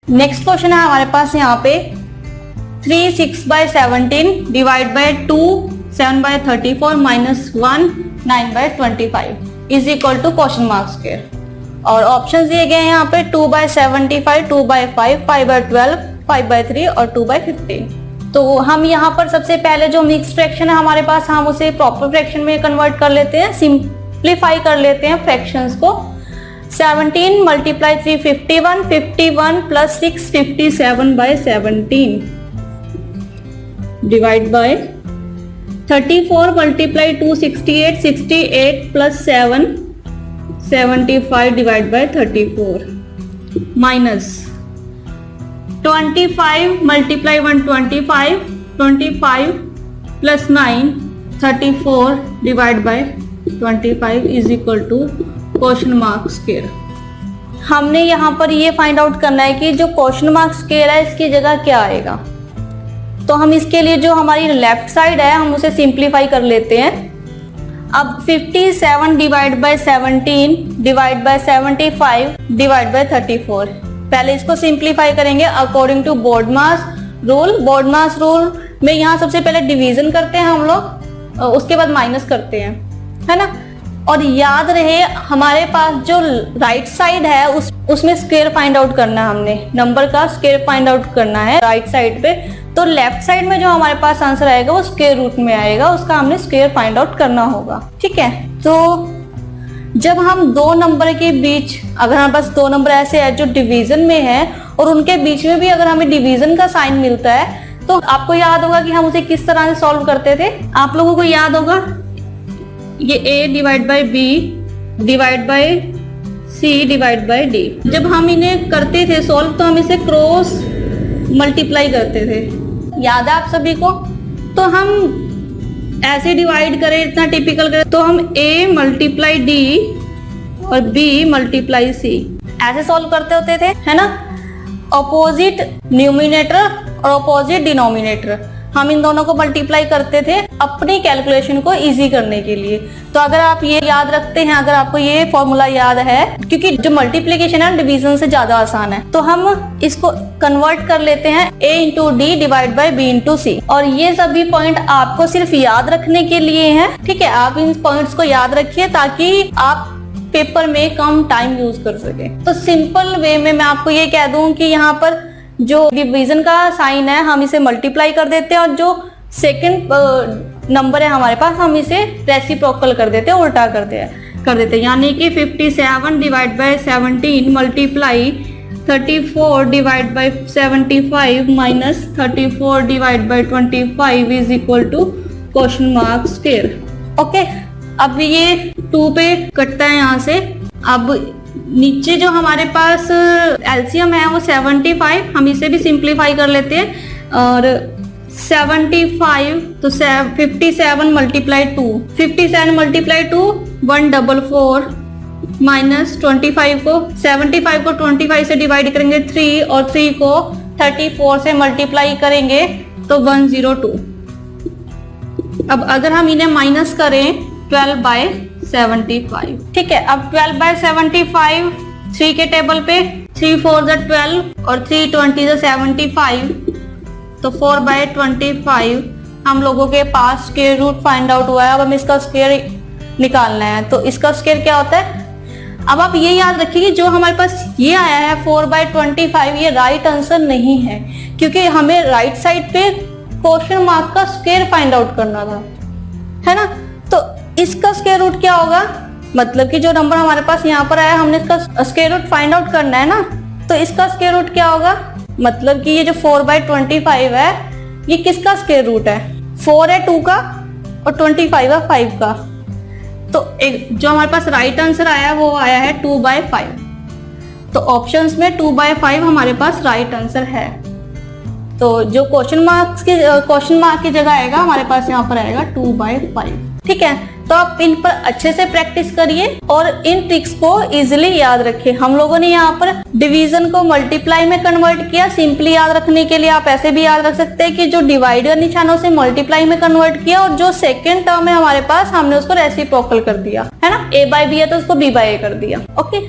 Next question है हमारे पास यहाँ पे 3 6/17 divide by 2 7/34 minus 1 9/25 is equal to question mark square. और ऑप्शन दिए गए हैं यहाँ पे 2/75, 2/5, 5/12, 5/3 और 2/15। तो हम यहाँ पर सबसे पहले जो मिक्स फ्रैक्शन है हमारे पास, हम उसे प्रॉपर फ्रैक्शन में कन्वर्ट कर लेते हैं, सिंप्लीफाई कर लेते हैं फ्रैक्शंस को। 17 multiply 3 51, 51 plus 6 57/17 divide by 34 multiply 2 68, 68 plus 7 75 divide by 34 minus 25 multiply 1 25, 25 plus 9 34 divide by 25 is equal to question mark square. हमने यहाँ पर ये फाइंड आउट करना है कि जो क्वेश्चन मार्क स्क्वायर है इसकी जगह क्या आएगा। तो हम इसके लिए जो हमारी लेफ्ट साइड है हम उसे सिंप्लीफाई कर लेते हैं। अब 57 divide by 17 divide by 75 divide by 34, पहले इसको सिंप्लीफाई करेंगे अकॉर्डिंग टू बोर्डमास रूल। बोर्डमास रूल में यहाँ सबसे पहले डिवीजन करते हैं हम लोग, उसके बाद माइनस करते हैं, है ना। और याद रहे हमारे पास जो राइट साइड है उसमें स्क्वायर फाइंड आउट करना है, हमने नंबर का स्क्वायर फाइंड आउट करना है राइट साइड पे। तो लेफ्ट साइड में जो हमारे पास आंसर आएगा वो स्क्वायर रूट में आएगा, उसका हमने स्क्वायर फाइंड आउट करना होगा, ठीक है। तो जब हम दो नंबर के बीच, अगर हमारे पास दो नंबर ऐसे है जो डिवीजन में है और उनके बीच में भी अगर हमें डिवीजन का साइन मिलता है तो आपको याद होगा कि हम उसे किस तरह से सॉल्व करते थे। आप लोगों को याद होगा ये a divide by b divide by c divide by d। जब हम इन्हें करते थे सॉल्व तो हम इसे क्रॉस मल्टीप्लाई करते थे, याद है आप सभी को। तो हम ऐसे डिवाइड करें, इतना टिपिकल करें तो हम a मल्टीप्लाई d और b मल्टीप्लाई c ऐसे सॉल्व करते होते थे, है ना। ऑपोजिट न्यूमिनेटर और ऑपोजिट डिनोमिनेटर हम इन दोनों को मल्टीप्लाई करते थे अपनी कैलकुलेशन को इजी करने के लिए। तो अगर आप ये याद रखते हैं, अगर आपको ये फॉर्मूला याद है, क्योंकि जो मल्टीप्लिकेशन है डिवीजन से ज्यादा आसान है, तो हम इसको कन्वर्ट कर लेते हैं a into D divide by b into C. और ये सभी पॉइंट आपको सिर्फ याद रखने के लिए हैं, ठीक है। आप इन पॉइंट्स को याद रखिए ताकि आप पेपर में कम टाइम यूज कर सके। तो सिंपल वे में मैं आपको ये कह दूं कि यहाँ पर जो डिवीजन का साइन है हम इसे मल्टीप्लाई कर देते हैं और जो सेकंड नंबर है हमारे पास हम इसे रेसिप्रोकल कर देते हैं, उल्टा कर देते हैं। यानी कि 57 divide by 17 multiply 34 divide by 75 minus 34 divide by 25 is equal to question mark square. Okay, अब ये 2 पे कटता है यहाँ से। अब नीचे जो हमारे पास एलसीएम है वो 75, हम इसे भी सिंप्लीफाई कर लेते हैं। और 75 तो 57 मल्टीप्लाई 2, 57 मल्टीप्लाई 2 144 माइनस 25 को 75 को 25 से डिवाइड करेंगे 3 और 3 को 34 से मल्टीप्लाई करेंगे तो 102। अब अगर हम इन्हें माइनस करें 12/75, ठीक है। अब 12/75 3 के टेबल पे 3 4 12 और 3 20 75, तो 4/25 हम लोगों के पास स्क्वायर रूट फाइंड आउट हुआ है। अब हम इसका स्क्वायर निकालना है, तो इसका स्क्वायर क्या होता है। अब आप ये याद रखिए कि जो हमारे पास ये आया है 4/25 ये राइट आंसर नहीं है, क्योंकि हमें राइट साइड पे क्वेश्चन मार्क का स्क्वायर फाइंड आउट करना था, है ना। तो इसका स्क्वायर रूट क्या होगा, मतलब कि जो नंबर हमारे पास यहाँ पर आया हमने इसका स्क्वायर रूट फाइंड आउट करना है ना। तो इसका स्क्वायर रूट क्या होगा, मतलब कि ये जो 4/25 है ये किसका स्क्वायर रूट है, 4 है 2 का और 25 है 5 का। तो एक जो हमारे पास राइट आंसर आया वो आया है 2/5। तो ऑप्शंस में 2/5 हमारे पास राइट आंसर है। तो जो क्वेश्चन मार्क की जगह आएगा हमारे पास यहाँ पर आएगा 2/5, ठीक है। तो आप इन पर अच्छे से प्रैक्टिस करिए और इन ट्रिक्स को इजीली याद रखिए। हम लोगों ने यहाँ पर डिवीजन को मल्टीप्लाई में कन्वर्ट किया, सिंपली याद रखने के लिए आप ऐसे भी याद रख सकते हैं कि जो डिवाइडर निशानों से मल्टीप्लाई में कन्वर्ट किया और जो सेकंड टर्म है हमारे पास हमने उसको रेसिप्रोकल कर दिया, है ना। a/b है तो उसको b/a कर दिया। ओके।